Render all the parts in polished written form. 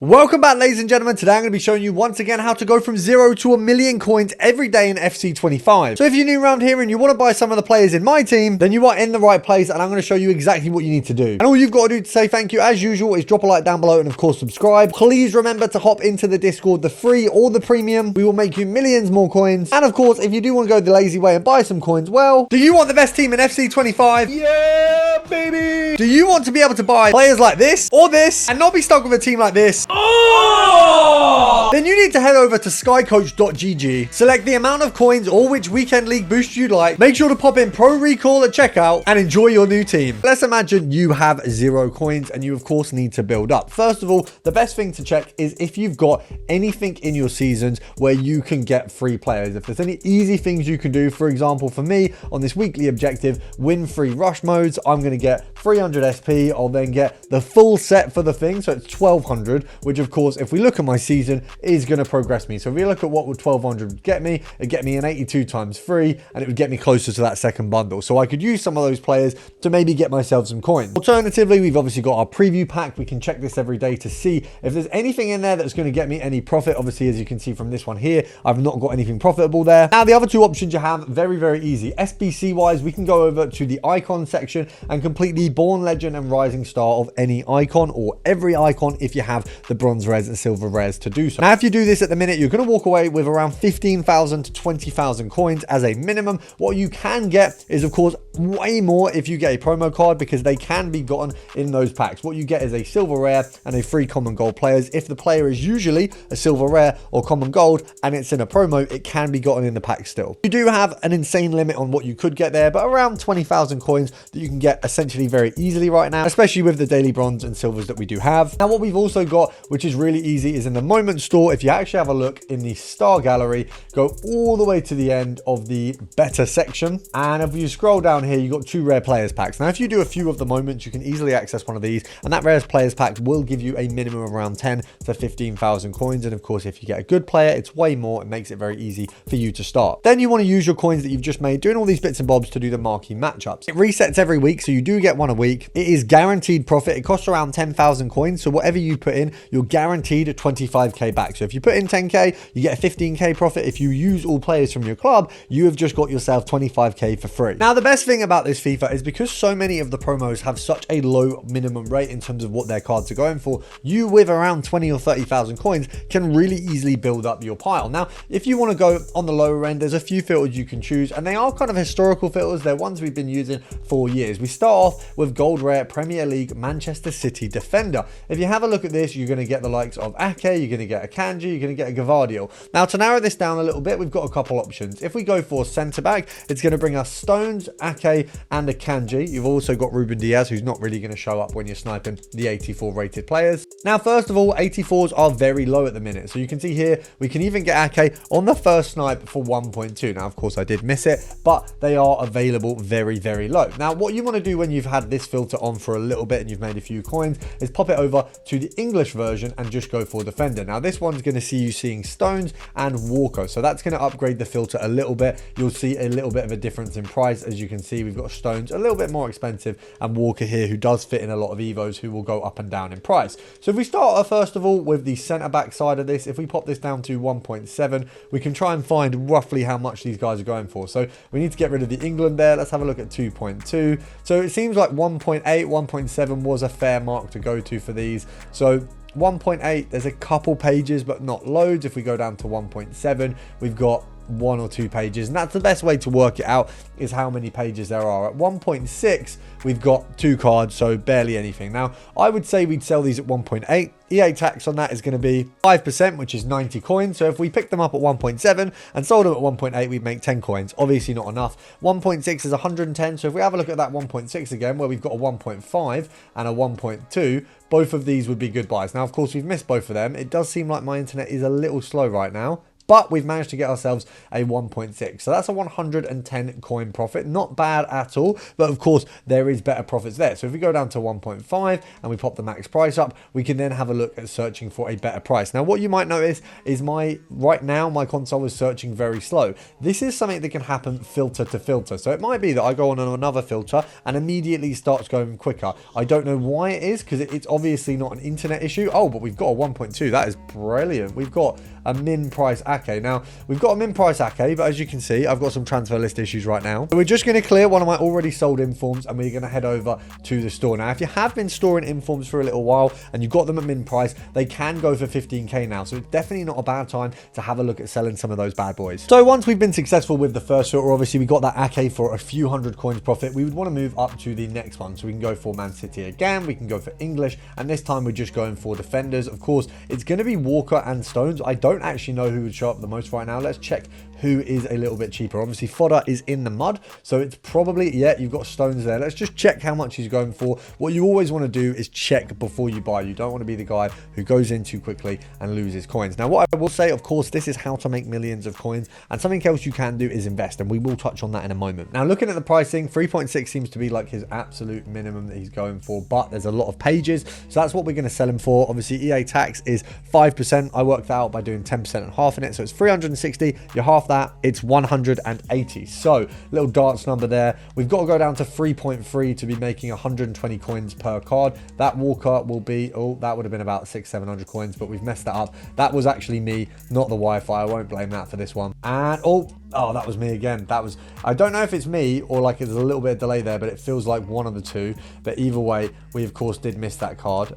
Welcome back, ladies and gentlemen. Today I'm going to be showing you once again how to go from 0 to 1,000,000 coins every day in FC25. So if you're new around here and you want to buy some of the players in my team, then you are in the right place, and I'm going to show you exactly what you need to do. And all you've got to do to say thank you, as usual, is drop a like down below and of course subscribe. Please remember to hop into the Discord, the free or the premium. We will make you millions more coins. And of course, if you do want to go the lazy way and buy some coins, well, do you want the best team in FC25? Yeah, baby! Do you want to be able to buy players like this or this and not be stuck with a team like this? Oh! Then you need to head over to skycoach.gg, select the amount of coins or which weekend league boost you'd like, make sure to pop in Pro Recall at checkout, and enjoy your new team. Let's imagine you have 0 coins and you of course need to build up. First of all, the best thing to check is if you've got anything in your seasons where you can get free players. If there's any easy things you can do, for example, for me on this weekly objective, win free rush modes, I'm going to get 300 SP. I'll then get the full set for the thing, so it's 1200, which of course, if we look at my season, is going to progress me. So if we look at what would 1200 get me, it'd get me an 82 times free, and it would get me closer to that second bundle. So I could use some of those players to maybe get myself some coins. Alternatively, we've obviously got our preview pack. We can check this every day to see if there's anything in there that's going to get me any profit. Obviously, as you can see from this one here, I've not got anything profitable there. Now, the other two options you have, very, very easy. SBC wise, we can go over to the icon section and complete the Born Legend and Rising Star of any icon, or every icon if you have the bronze res and silver res to do so. Now, if you do this at the minute, you're going to walk away with around 15,000 to 20,000 coins as a minimum. What you can get is, of course, way more if you get a promo card, because they can be gotten in those packs. What you get is a silver rare and a free common gold players. If the player is usually a silver rare or common gold and it's in a promo, it can be gotten in the pack still. You do have an insane limit on what you could get there, but around 20,000 coins that you can get essentially very easily right now, especially with the daily bronze and silvers that we do have. Now, what we've also got, which is really easy, is in the moment store. If you actually have a look in the star gallery, go all the way to the end of the better section, and if you scroll down here, you got 2 rare players packs. Now, if you do a few of the moments, you can easily access one of these, and that rare players pack will give you a minimum of around 10 to 15,000 coins. And of course, if you get a good player, it's way more. It makes it very easy for you to start. Then you want to use your coins that you've just made doing all these bits and bobs to do the marquee matchups. It resets every week, so you do get one a week. It is guaranteed profit. It costs around 10,000 coins, so whatever you put in, you're guaranteed 25k back. So if you put in 10k, you get a 15k profit. If you use all players from your club, you have just got yourself 25k for free. Now, the best thing about this FIFA is because so many of the promos have such a low minimum rate in terms of what their cards are going for, you with around 20 or 30,000 coins can really easily build up your pile. Now, if you want to go on the lower end, there's a few filters you can choose, and they are kind of historical filters. They're ones we've been using for years. We start off with Gold Rare Premier League Manchester City Defender. If you have a look at this, you're going to get the likes of Ake, you're going to get a Kanji, you're going to get a Gavardio. Now, to narrow this down a little bit, we've got a couple options. If we go for centre back, it's going to bring us Stones, Ake, and a Kanji. You've also got Ruben Diaz, who's not really going to show up when you're sniping the 84 rated players. Now, first of all, 84s are very low at the minute. So you can see here, we can even get Ake on the first snipe for 1.2. Now, of course, I did miss it, but they are available very, very low. Now, what you want to do when you've had this filter on for a little bit and you've made a few coins is pop it over to the English version and just go for defender. Now, this one's going to see you seeing Stones and Walker. So that's going to upgrade the filter a little bit. You'll see a little bit of a difference in price. As you can see, we've got Stones a little bit more expensive, and Walker here, who does fit in a lot of Evos, who will go up and down in price. So if we start first of all with the centre back side of this, if we pop this down to 1.7, we can try and find roughly how much these guys are going for. So we need to get rid of the England there. Let's have a look at 2.2. So it seems like 1.8, 1.7 was a fair mark to go to for these. So 1.8, there's a couple pages, but not loads. If we go down to 1.7, we've got 1 or 2 pages, and that's the best way to work it out, is how many pages there are. At 1.6, we've got 2 cards, so barely anything. Now, I would say we'd sell these at 1.8. EA tax on that is going to be 5%, which is 90 coins. So if we picked them up at 1.7 and sold them at 1.8, we'd make 10 coins. Obviously not enough. 1.6 is 110. So if we have a look at that 1.6 again, where we've got a 1.5 and a 1.2, both of these would be good buys. Now, of course, we've missed both of them. It does seem like my internet is a little slow right now. but we've managed to get ourselves a 1.6. So that's a 110 coin profit. Not bad at all, but of course there is better profits there. So if we go down to 1.5 and we pop the max price up, we can then have a look at searching for a better price. Now what you might notice is right now my console is searching very slow. This is something that can happen filter to filter. So it might be that I go on another filter and immediately starts going quicker. I don't know why it is, because it's obviously not an internet issue. Oh, but we've got a 1.2. That is brilliant. We've got a min price Ake. Now we've got a min price Ake, but as you can see, I've got some transfer list issues right now. So we're just going to clear one of my already sold informs and we're going to head over to the store. Now if you have been storing informs for a little while and you got them at min price, they can go for 15k now. So it's definitely not a bad time to have a look at selling some of those bad boys. So once we've been successful with the first filter, obviously we got that Ake for a few hundred coins profit, we would want to move up to the next one. So we can go for Man City again, we can go for English, and this time we're just going for defenders. Of course, it's going to be Walker and Stones. I don't actually know who would show up the most right now. Let's check who is a little bit cheaper. Obviously fodder is in the mud, so it's probably, yeah, you've got Stones there. Let's just check how much he's going for. What you always want to do is check before you buy. You don't want to be the guy who goes in too quickly and loses coins. Now what I will say, of course, this is how to make millions of coins, and something else you can do is invest, and we will touch on that in a moment. Now looking at the pricing, 3.6 seems to be like his absolute minimum that he's going for, but there's a lot of pages, so that's what we're going to sell him for. Obviously EA tax is 5%. I worked that out by doing 10% and half in it, so it's 360. You half that, it's 180. So little darts number there. We've got to go down to 3.3 to be making 120 coins per card. That Walker will be, oh, that would have been about 600-700 coins, but we've messed that up. That was actually me, not the Wi-Fi. I won't blame that for this one. And oh, that was me again. That was, I don't know if it's me or like there's a little bit of delay there, but it feels like one of the two. But either way, we of course did miss that card.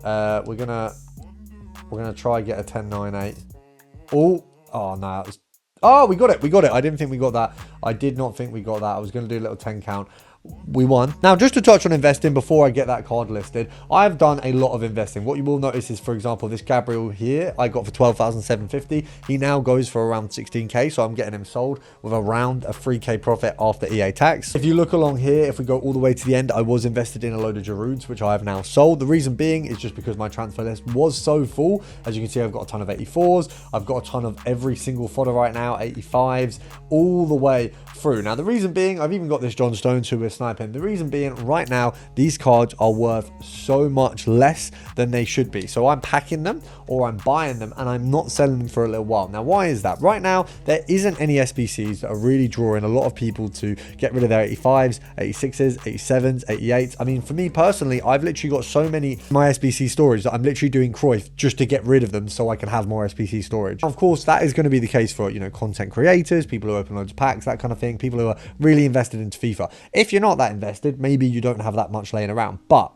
We're gonna try get a 10.98. Oh no, that was, oh, we got it. I didn't think we got that. I did not think we got that. I was going to do a little 10 count. We won. Now, just to touch on investing before I get that card listed, I've done a lot of investing. What you will notice is, for example, this Gabriel here, I got for 12,750. He now goes for around 16k, so I'm getting him sold with around a 3k profit after EA tax. If you look along here, if we go all the way to the end, I was invested in a load of Girouds, which I have now sold. The reason being is just because my transfer list was so full. As you can see, I've got a ton of 84s. I've got a ton of every single fodder right now, 85s, all the way through. Now, the reason being, I've even got this John Stones who we're sniping. The reason being, right now, these cards are worth so much less than they should be. So I'm packing them or I'm buying them and I'm not selling them for a little while. Now, why is that? Right now, there isn't any SBCs that are really drawing a lot of people to get rid of their 85s, 86s, 87s, 88s. I mean, for me personally, I've literally got so many my SBC storage that I'm literally doing Cruyff just to get rid of them so I can have more SBC storage. Of course, that is going to be the case for, you know, content creators, people who open loads of packs, that kind of thing, people who are really invested into FIFA. If you're not that invested, maybe you don't have that much laying around, but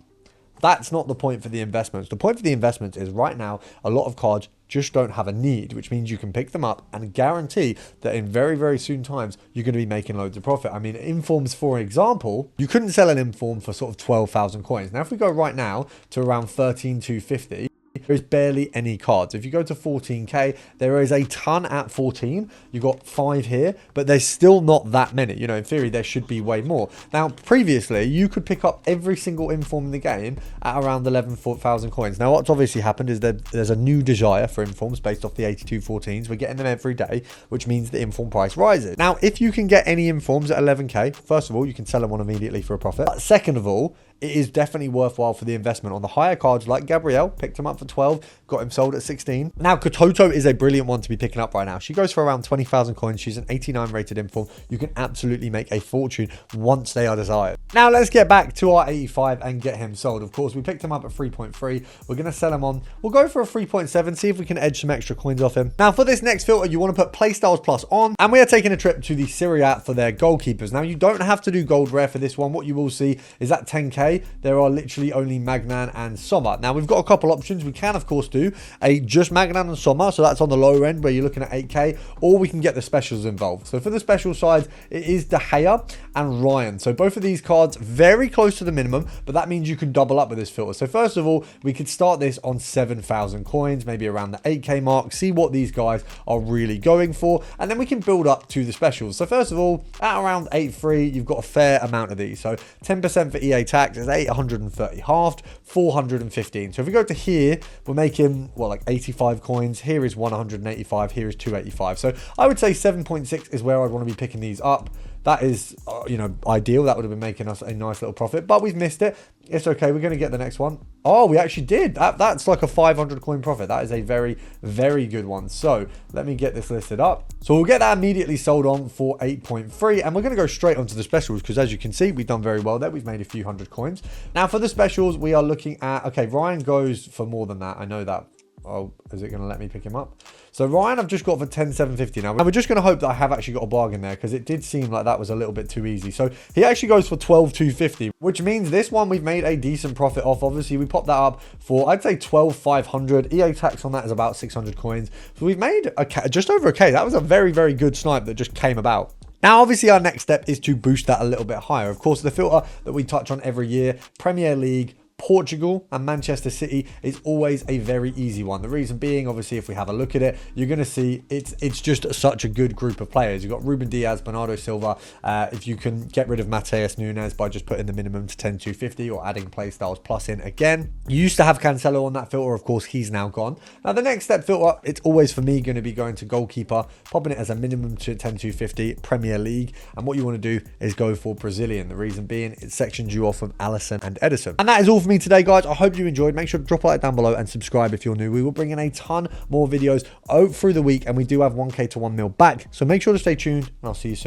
that's not the point for the investments. The point for the investments is right now, a lot of cards just don't have a need, which means you can pick them up and guarantee that in very, very soon times, you're going to be making loads of profit. I mean, informs, for example, you couldn't sell an inform for sort of 12,000 coins. Now, if we go right now to around 13,250, there's barely any cards. If you go to 14k, there is a ton at 14. You've got 5 here, but there's still not that many. You know, in theory, there should be way more. Now, previously, you could pick up every single inform in the game at around 11,000 coins. Now, what's obviously happened is that there's a new desire for informs based off the 82 14s. We're getting them every day, which means the inform price rises. Now, if you can get any informs at 11k, first of all, you can sell them on immediately for a profit. But second of all, it is definitely worthwhile for the investment on the higher cards like Gabrielle. Picked him up for 12, got him sold at 16. Now, Kototo is a brilliant one to be picking up right now. She goes for around 20,000 coins. She's an 89 rated inform. You can absolutely make a fortune once they are desired. Now, let's get back to our 85 and get him sold. Of course, we picked him up at 3.3. We're going to sell him on. We'll go for a 3.7, see if we can edge some extra coins off him. Now, for this next filter, you want to put Playstyles Plus on, and we are taking a trip to the Serie A for their goalkeepers. Now, you don't have to do gold rare for this one. What you will see is that 10k, there are literally only Magnan and Sommer. Now, we've got a couple options. We can, of course, do a just Magnan and Sommer, so that's on the lower end where you're looking at 8k, or we can get the specials involved. So for the special side, it is De Gea and Ryan. So both of these cards very close to the minimum, but that means you can double up with this filter. So first of all, we could start this on 7,000 coins, maybe around the 8k mark, see what these guys are really going for, and then we can build up to the specials. So first of all, at around 8.3, you've got a fair amount of these. So 10% for EA tax is 830 halved, 415. So if we go to here, we're making making, what, like 85 coins. Here is 185. Here is 285. So I would say 7.6 is where I'd want to be picking these up. That is, you know, ideal. That would have been making us a nice little profit, but we've missed it. It's okay. We're going to get the next one. Oh, we actually did. That's like a 500 coin profit. That is a very, very good one. So let me get this listed up. So we'll get that immediately sold on for 8.3, and we're going to go straight onto the specials because, as you can see, we've done very well there. We've made a few hundred coins. Now for the specials, we are looking at, okay, Ryan goes for more than that. I know that. Oh, is it going to let me pick him up? So Ryan, I've just got for 10,750 now. And we're just going to hope that I have actually got a bargain there because it did seem like that was a little bit too easy. So he actually goes for 12,250, which means this one we've made a decent profit off. Obviously, we popped that up for, I'd say, 12,500. EA tax on that is about 600 coins. So we've made just over a K. That was a very, very good snipe that just came about. Now, obviously, our next step is to boost that a little bit higher. Of course, the filter that we touch on every year, Premier League, Portugal and Manchester City is always a very easy one. The reason being, obviously, if we have a look at it, you're going to see it's just such a good group of players. You've got Ruben Diaz, Bernardo Silva. If you can get rid of Mateus Nunes by just putting the minimum to 10,250 or adding play styles plus in again. You used to have Cancelo on that filter. Of course, he's now gone. Now, the next step filter, it's always for me going to be going to goalkeeper, popping it as a minimum to 10,250 Premier League. And what you want to do is go for Brazilian. The reason being, it sections you off from Alisson and Edison. And that is all for me today, guys. I hope you enjoyed. Make sure to drop a like down below and subscribe if you're new. We will bring in a ton more videos through the week, and we do have 1K to 1 mil back, so make sure to stay tuned, and I'll see you soon.